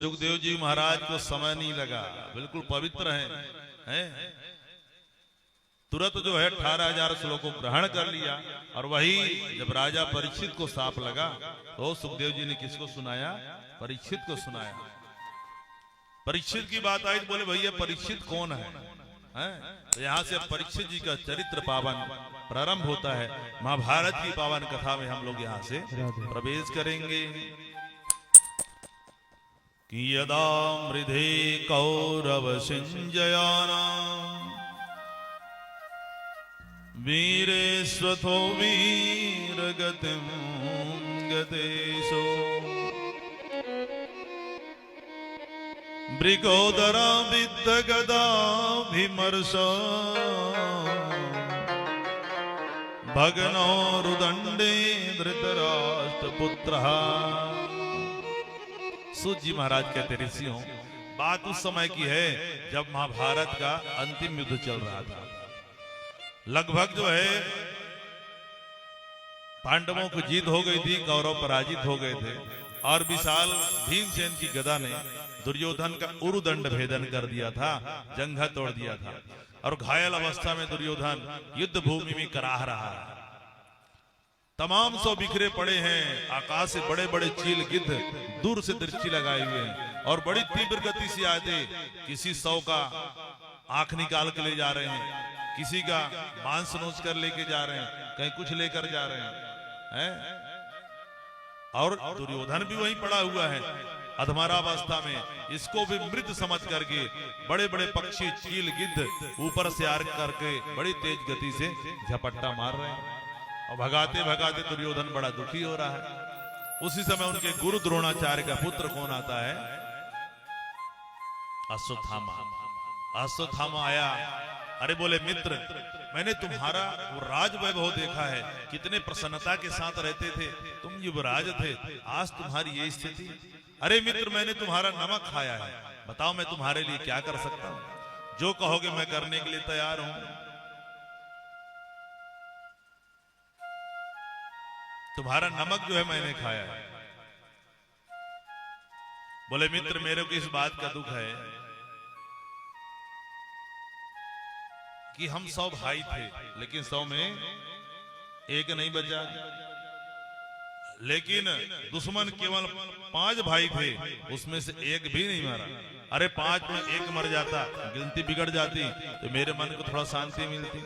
सुखदेव जी महाराज को समय नहीं लगा, बिल्कुल पवित्र हैं। तुरंत जो है 18,000 श्लोकों को ग्रहण कर लिया। और वही जब राजा परीक्षित को साफ लगा तो सुखदेव जी ने किसको सुनाया? परीक्षित को सुनाया। परीक्षित की बात आई तो बोले भैया परीक्षित कौन है? तो यहाँ से परीक्षित जी का चरित्र पावन प्रारंभ होता है। महाभारत की पावन कथा में हम लोग यहाँ से प्रवेश करेंगे कि यदा मृधे कौरव सिंजयाना वीरेश्वथो वीर गतिम गतेशो मृगोदरा विद्ध गदाभिमर्श भगनो रुदंडे धृतराष्ट्र पुत्र। सूत जी महाराज कहते ऋषियों, बात उस समय की है जब महाभारत का अंतिम युद्ध चल रहा था। लगभग जो है पांडवों की जीत हो गई थी, कौरव पराजित हो गए थे। और विशाल भीमसेन की गदा ने दुर्योधन का उरुदंड भेदन कर दिया था, जंघा तोड़ दिया था। और घायल अवस्था में दुर्योधन युद्ध भूमि में कराह रहा है। तमाम सौ बिखरे पड़े हैं। आकाश से बड़े बड़े चील गिद्ध दूर से दृष्टि लगाए हुए हैं और बड़ी तीव्र गति से आए थे। किसी सौ का आंख निकाल के ले जा रहे हैं, किसी का मांस नोच कर लेके जा रहे हैं, कहीं कुछ लेकर जा रहे हैं। और दुर्योधन भी वहीं पड़ा हुआ है अधमरावस्था में। इसको भी मृत समझ करके बड़े बड़े पक्षी चील गिद्ध ऊपर से आर करके बड़ी तेज गति से झपट्टा मार रहे हैं। और भगाते भगाते दुर्योधन बड़ा दुखी हो रहा है। उसी समय उनके गुरु द्रोणाचार्य का पुत्र कौन आता है? अश्वत्थामा। अश्वत्थामा आया। अरे बोले मित्र, मैंने तुम्हारा वो राज वैभव देखा है, कितने प्रसन्नता के साथ रहते थे, तुम युवराज थे, आज तुम्हारी ये स्थिति। अरे मित्र, मैंने तुम्हारा नमक खाया है, बताओ मैं तुम्हारे लिए क्या कर सकता हूं? जो कहोगे मैं करने के लिए तैयार हूं। तुम्हारा नमक जो है मैंने खाया है। बोले मित्र, मेरे को इस बात का दुख है कि हम 100 भाई थे, लेकिन 100 में एक नहीं बचा। लेकिन दुश्मन केवल 5 भाई थे, उसमें से एक भी नहीं मरा। अरे 5 में एक मर जाता, गिनती बिगड़ जाती तो मेरे मन को थोड़ा शांति मिलती,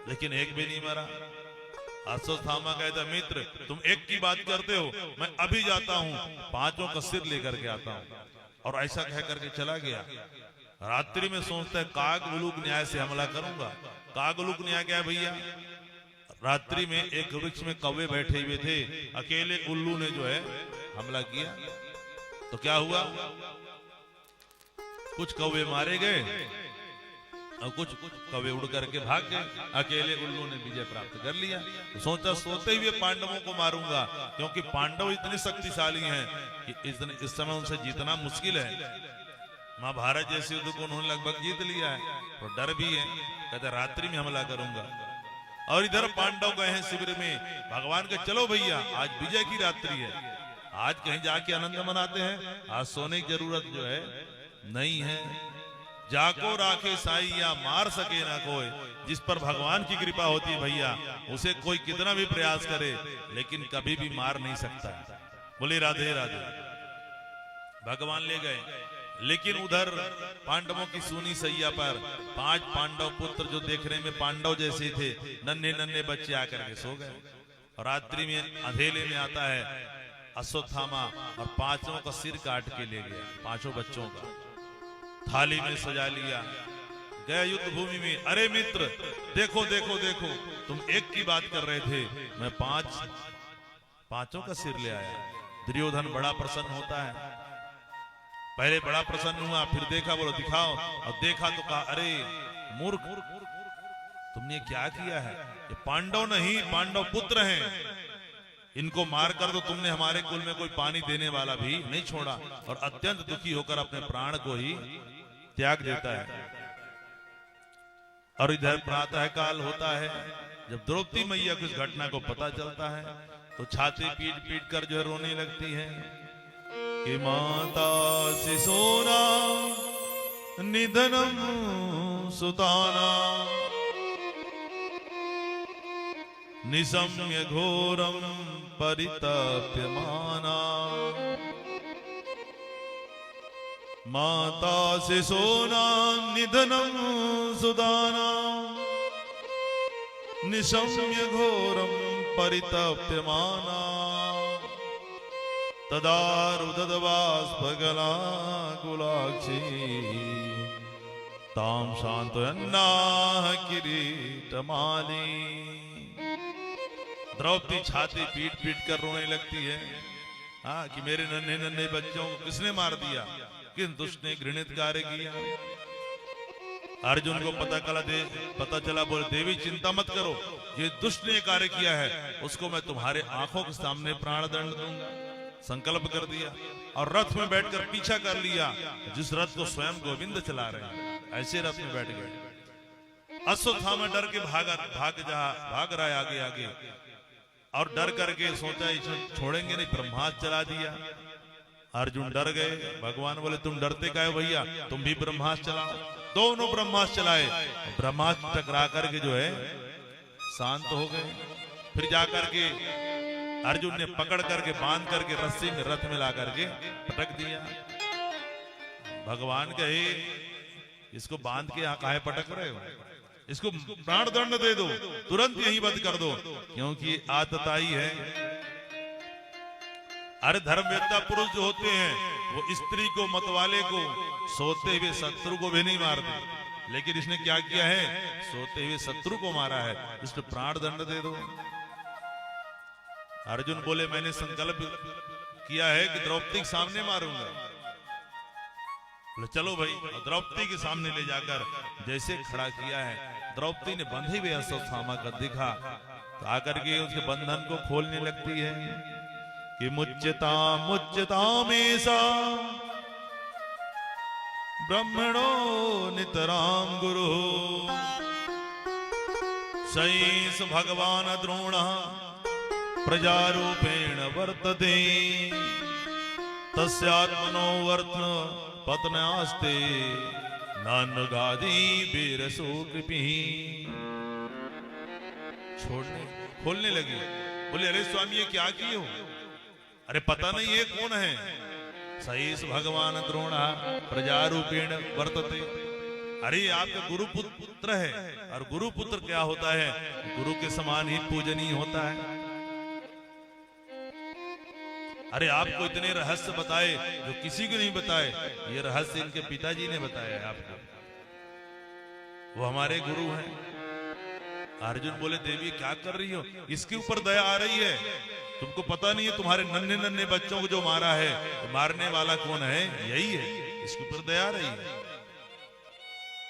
लेकिन एक भी नहीं मरा। अश्वत्थामा कहता, मित्र तुम एक की बात करते हो, मैं अभी जाता हूं, 5 का सिर लेकर के आता हूं। और ऐसा कह करके चला गया। रात्रि में सोचता है कागउलूक न्याय से हमला करूंगा। कागउलूक न्याय क्या है भैया? रात्रि में एक वृक्ष में कौवे बैठे हुए थे, अकेले उल्लू ने जो है हमला किया। तो क्या हुआ? कुछ कौवे मारे गए और कुछ कौवे उड़ करके भाग गए। अकेले उल्लू ने विजय प्राप्त कर लिया। तो सोचा सोते हुए पांडवों को मारूंगा, क्योंकि पांडव इतने शक्तिशाली हैं कि इस समय उनसे जीतना मुश्किल है। महाभारत जैसे युद्ध को उन्होंने लगभग जीत लिया है, तो डर भी है। कहते रात्रि में हमला करूंगा। और इधर पांडव गए हैं शिविर में, भगवान के चलो भैया आज विजय की रात्रि है, आज कहीं जाके आनंद मनाते हैं, आज सोने की जरूरत जो है नहीं है। जाको राखे साई या मार सके ना कोई। जिस पर भगवान की कृपा होती है भैया, उसे कोई कितना भी प्रयास करे लेकिन कभी भी मार नहीं सकता। बोले राधे राधे। भगवान ले गए, लेकिन उधर पांडवों की सूनी सैया पर 5 पांडव पुत्र जो देखने में पांडव जैसे थे, नन्हे नन्हे बच्चे आकर के सो गए। और रात्रि में अंधेले में आता है अश्वत्थामा और 5 का सिर काट के ले गया। 5 बच्चों का थाली में सजा लिया, गया युद्ध भूमि में। अरे मित्र देखो देखो देखो, तुम एक की बात कर रहे थे, मैं 5 का सिर ले आया। दुर्योधन बड़ा प्रसन्न होता है। पहले बड़ा प्रसन्न हुआ, फिर देखा, बोलो दिखाओ। और देखा तो कहा, अरे मूर्ख, तुमने क्या किया है? ये पांडव नहीं, पांडव पुत्र हैं। इनको मारकर तो तुमने हमारे कुल में कोई पानी देने वाला भी नहीं छोड़ा। और अत्यंत दुखी होकर अपने प्राण को ही त्याग देता है। और इधर प्रातः काल होता है, जब द्रौपदी मैया को इस घटना को पता चलता है तो छाती पीट पीट कर जो है रोने लगती है। कि माता शिशोना निधनम सुताना निशम्य घोरम परितप्यमाना माता शिशोना निधनम सुदाना निशम्य घोरम परितप्यमाना तदा रुदधबाष्पगला कुलाक्षी ताम शान्तयन्ना किरीटमाली। द्रौपदी छाती पीट पीट कर रोने लगती है। हाँ, कि मेरे नन्हे नन्हे बच्चों को किसने मार दिया, किन दुष्ट ने घृणित कार्य किया। अर्जुन को पता चला, बोले देवी चिंता मत करो, ये दुष्ट ने कार्य किया है, उसको मैं तुम्हारे आंखों के सामने प्राण दंड दूंगा। संकल्प कर दिया और रथ में बैठकर पीछा कर लिया, जिस रथ को स्वयं गोविंद चला रहे हैं, ऐसे रथ में बैठ गए। अश्वत्थामा डर के भाग रहा है आगे आगे, और डर करके सोचा इसे छोड़ेंगे नहीं, ब्रह्मास्त्र चला दिया। अर्जुन डर गए। भगवान बोले तुम डरते काहे भैया, तुम भी ब्रह्मास्त्र चलाओ। दोनों ब्रह्मास्त्र चलाए, ब्रह्मास्त्र टकरा करके जो है शांत हो गए। फिर जाकर के अर्जुन ने पकड़ करके बांध करके रस्सी में रथ में ला करके पटक दिया। भगवान कहे इसको बांध के यहाँ काहे पटक रहे हो, इसको प्राण दंड दे दो, तुरंत यही वध कर दो, क्योंकि आतताई है। अरे धर्मवेत्ता पुरुष जो होते हैं वो स्त्री को, मतवाले को, सोते हुए शत्रु को भी नहीं मारते, लेकिन इसने क्या किया है, सोते हुए शत्रु को मारा है, इसको प्राण दंड दे दो। अर्जुन बोले मैंने संकल्प किया है कि द्रौपदी के सामने मारूंगा। बोले चलो भाई, द्रौपदी के सामने ले जाकर जैसे खड़ा किया है, द्रौपदी ने बंधे हुए अश्वत्थामा का दिखा तो आकर के उसके बंधन को खोलने लगती है कि मुच्यता मेसा ब्रह्मणो नितराम गुरु सैस भगवान द्रोण प्रजारूपेण वर्तते तस्यात्मनो वर्तन पतनास्ते नान्गादि वीरसो कृपि। छोड़ने खोलने लगी। बोले अरे स्वामी ये क्या किए हो, अरे पता नहीं ये कौन है। सहीस भगवान द्रोणा प्रजारूपेण वर्तते, अरे आपका गुरुपुत्र है, और गुरुपुत्र क्या होता है, गुरु के समान ही पूजनीय होता है। अरे आपको इतने रहस्य बताए जो किसी को नहीं बताए, ये रहस्य इनके पिताजी ने बताया है आपको, वो हमारे गुरु हैं। अर्जुन बोले देवी क्या कर रही हो, इसके ऊपर दया आ रही है, तुमको पता नहीं है तुम्हारे नन्हे नन्हे बच्चों को जो मारा है, तो मारने वाला कौन है, यही है, इसके ऊपर दया आ रही है।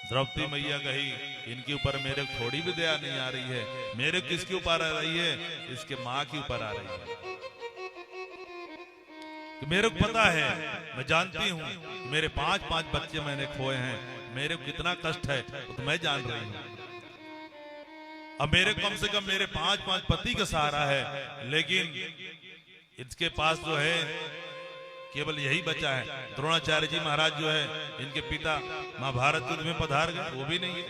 द्रौपदी मैया कही इनके ऊपर मेरे थोड़ी भी दया नहीं आ रही है, मेरे किसके ऊपर आ रही है, इसके माँ के ऊपर आ रही है। कि मेरे को पता है, मैं जानती हूँ मेरे 5 बच्चे मैंने खोए हैं, मेरे को कितना कष्ट है तो मैं जान रही हूँ। अब मेरे कम से कम मेरे 5 पति का सहारा है, लेकिन इसके पास जो है केवल यही बचा है। द्रोणाचार्य जी महाराज जो है इनके पिता महाभारत युद्ध में पधार गए, वो भी नहीं है,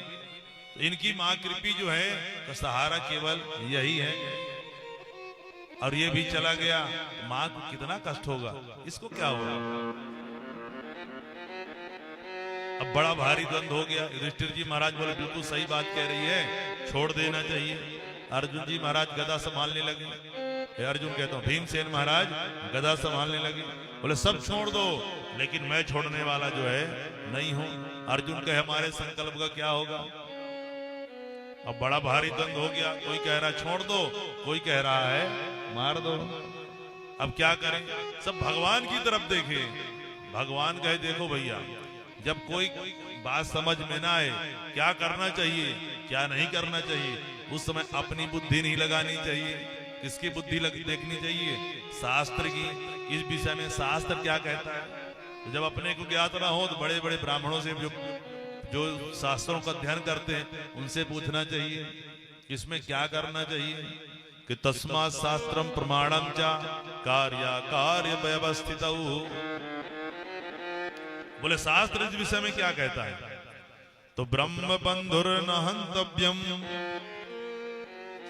तो इनकी माँ कृपी जो है का सहारा केवल यही है, और ये भी चला गया, माँ को कितना कष्ट होगा, इसको क्या होगा। अब बड़ा भारी द्वंद हो गया। युधिष्ठिर जी महाराज बोले बिल्कुल सही बात कह रही है, छोड़ देना चाहिए। अर्जुन जी महाराज गदा संभालने लगे। अर्जुन कहता हूँ भीमसेन महाराज गदा संभालने लगे। बोले सब छोड़ दो, लेकिन मैं छोड़ने वाला जो है नहीं हूं। अर्जुन कहे हमारे संकल्प का क्या होगा। अब बड़ा भारी द्वंद हो गया, कोई कह रहा है छोड़ दो, कोई कह रहा है मार दो। अब क्या करें, सब भगवान की तरफ देखे। भगवान कहे देखो भैया, जब कोई बात समझ में ना आए क्या करना चाहिए क्या नहीं करना चाहिए, उस समय अपनी बुद्धि नहीं लगानी चाहिए। किसकी बुद्धि देखनी चाहिए, शास्त्र की। इस विषय में शास्त्र क्या कहता है। जब अपने को ज्ञात ना हो तो बड़े बड़े ब्राह्मणों से जो शास्त्रों का अध्ययन करते हैं उनसे पूछना चाहिए इसमें क्या करना चाहिए। कि तस्मात् शास्त्रम प्रमाणम च कार्य व्यवस्थितौ बोले शास्त्र इस विषय में क्या कहता है? तो ब्रह्म बंधुर न हंतव्यम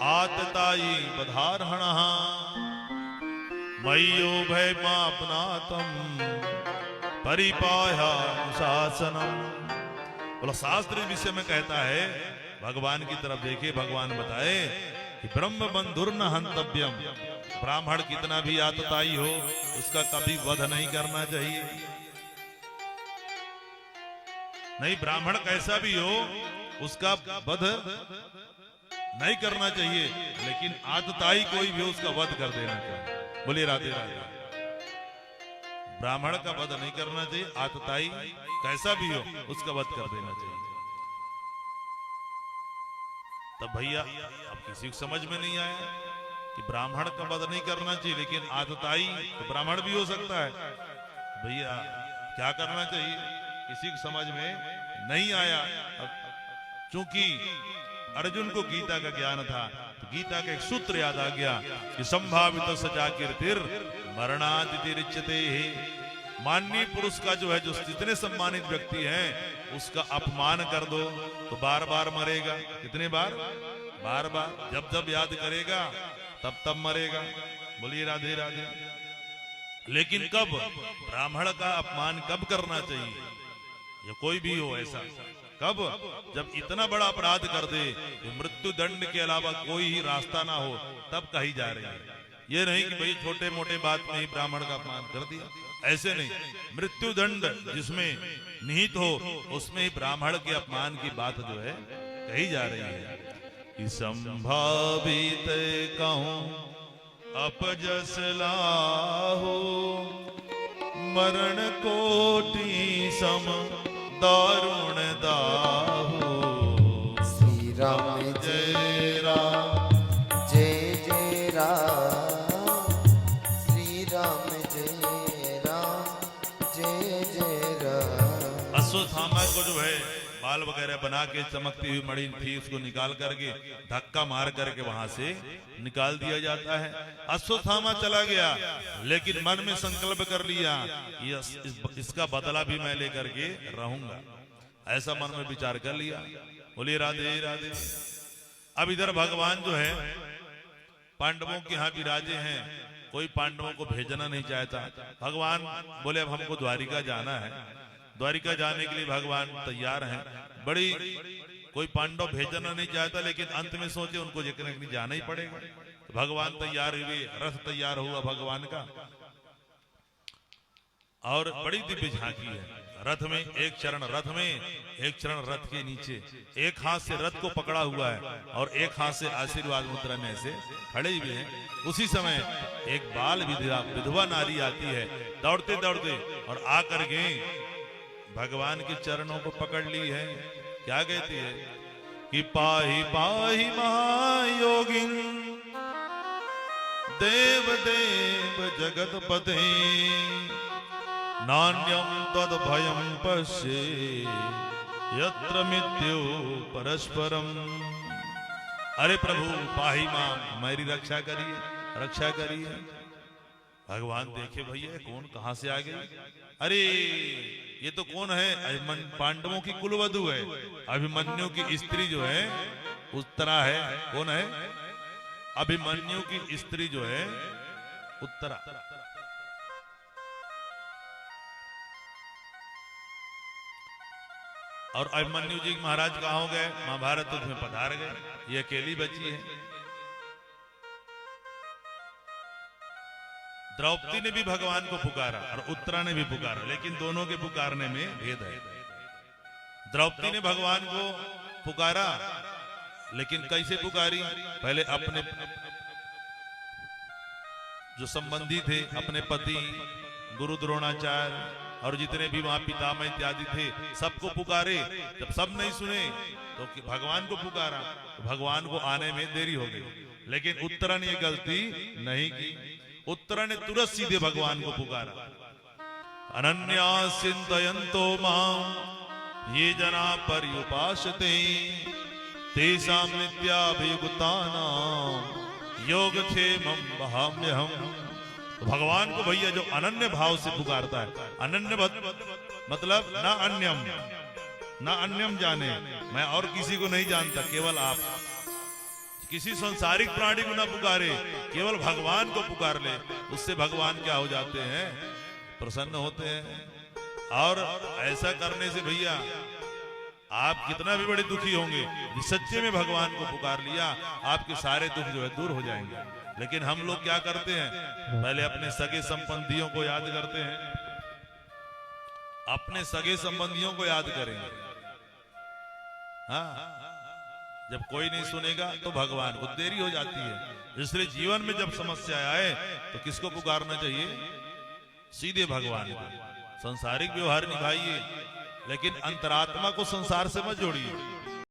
आतताई बधारहण मय्यो भय मापनातम परिपाया शासनम। बोला शास्त्र इस विषय में कहता है, भगवान की तरफ देखिए, भगवान बताए कि ब्रह्म बंधुर न हंतव्यम, ब्राह्मण कितना भी आतताई हो उसका कभी वध नहीं करना चाहिए। नहीं, ब्राह्मण कैसा भी हो उसका वध नहीं करना चाहिए, लेकिन आतताई कोई भी हो उसका वध कर देना चाहिए। बोलिए राधे राधे। ब्राह्मण का वध नहीं करना चाहिए, आतताई कैसा भी हो उसका वध कर देना चाहिए। तब भैया अब किसी को समझ में नहीं आया कि ब्राह्मण का वध नहीं करना चाहिए, लेकिन आतताई तो ब्राह्मण भी हो सकता है। भैया क्या करना चाहिए, किसी को समझ में नहीं आया। चूंकि अर्जुन को गीता का ज्ञान था, तो गीता का एक सूत्र याद आ गया कि संभावित सजा कीर्तिर मरणादिरिच्यते। माननीय पुरुष का जो है, जो जितने सम्मानित व्यक्ति हैं, उसका अपमान कर दो तो बार बार मरेगा। कितने बार? बार बार। जब जब याद करेगा तब तब मरेगा। बोलिए राधे राधे। लेकिन कब ब्राह्मण का अपमान कब करना चाहिए, या कोई भी हो ऐसा, कब? जब इतना बड़ा अपराध कर दे कि मृत्यु दंड के अलावा कोई ही रास्ता ना हो, तब कही जा रही है। ये नहीं कि भाई छोटे मोटे बात में ही ब्राह्मण का अपमान कर दिया, ऐसे नहीं। मृत्यु दंड जिसमें निहित हो उसमें ही ब्राह्मण के अपमान की बात जो है कही जा रही है। कि संभावित कहूं अपजस लाहो मरण कोटि सम दारुण दाहो। श्री राम जय राम जय जय राम, श्री राम जय राम जय जय राम। अश्वत्थामा को जो है बाल वगैरह बना के चमकती हुई मणि थी, उसको निकाल करके धक्का मार करके वहां से निकाल दिया जाता है। अश्वत्थामा चला गया, लेकिन मन में संकल्प कर लिया इसका बदला भी मैं लेकर के रहूंगा, ऐसा मन में विचार कर लिया। बोलिए राधे राधे। अब इधर भगवान जो है पांडवों के यहाँ विराजे हैं, कोई पांडवों को भेजना नहीं चाहता। भगवान बोले अब हमको द्वारिका जाना है, द्वारिका जाने के लिए भगवान तैयार हैं। बड़ी कोई पांडव भेजना नहीं चाहता, लेकिन अंत में सोचे उनको जाना ही पड़ेगा। तो भगवान तैयार हुए, रथ तैयार हुआ भगवान का, और बड़ी दिव्य झांकी है। रथ में एक चरण रथ में, एक चरण रथ के नीचे, एक हाथ से रथ को पकड़ा हुआ है और एक हाथ से आशीर्वाद मुद्रा में ऐसे खड़े हुए हैं। उसी समय एक बाल विधवा नारी आती है दौड़ते दौड़ते, और आकर के भगवान के चरणों को पकड़ ली है। क्या कहती है कि पाहि पाहि महायोगिन देव देव जगतपते नान्यम तद भयम पश्ये यत्र मृत्यु परस्परम। अरे प्रभु पाहि मां, मेरी रक्षा करिए, रक्षा करिए। भगवान देखे भैया कौन कहां से आ गई, अरे ये तो कौन है, पांडवों की कुलवधु है, अभिमन्यु की स्त्री जो है उत्तरा है। कौन है? अभिमन्यु की स्त्री जो है उत्तरा। और अभिमन्यु जी महाराज कहाँ हो गए? महाभारत युद्ध में पधार गए, ये अकेली बची है। द्रौपदी ने भी भगवान को पुकारा और उत्तरा ने भी पुकारा, लेकिन दोनों के पुकारने में भेद है। द्रौपदी ने भगवान को पुकारा, लेकिन कैसे पुकारी? पहले अपने जो संबंधी थे, अपने पति गुरु द्रोणाचार्य और जितने भी वहां पितामह इत्यादि थे, सबको पुकारे। जब सब नहीं सुने तो भगवान को पुकारा, तो भगवान को आने में देरी हो गई। लेकिन उत्तरा ने ये गलती नहीं की। उत्तरा ने तुरंत सीधे भगवान को पुकारा। अनन्या चिंतयन्तो मां ये जना पर्युपासते तेषां नित्याभियुक्तानां योगक्षेमं वहाम्यहम्। तो भगवान को भैया जो अनन्य भाव से पुकारता है, अनन्य मतलब ना अन्यम, ना अन्यम जाने, मैं और किसी को नहीं जानता, केवल आप। किसी संसारिक प्राणी को ना पुकारे, केवल भगवान को पुकार ले, उससे भगवान क्या हो जाते हैं, प्रसन्न होते हैं। और ऐसा करने से भैया आप कितना भी बड़े दुखी होंगे, सच्चे में भगवान को पुकार लिया, आपके सारे दुख जो है दूर हो जाएंगे। लेकिन हम लोग क्या करते हैं, पहले अपने सगे संबंधियों को याद करते हैं, अपने सगे संबंधियों को याद करेंगे। हाँ, जब कोई नहीं सुनेगा तो भगवान को देरी हो जाती है। इसलिए जीवन में जब समस्या आए तो किसको पुकारना चाहिए, सीधे भगवान को। संसारिक व्यवहार निभाइए, लेकिन अंतरात्मा को संसार से मत जोड़िए।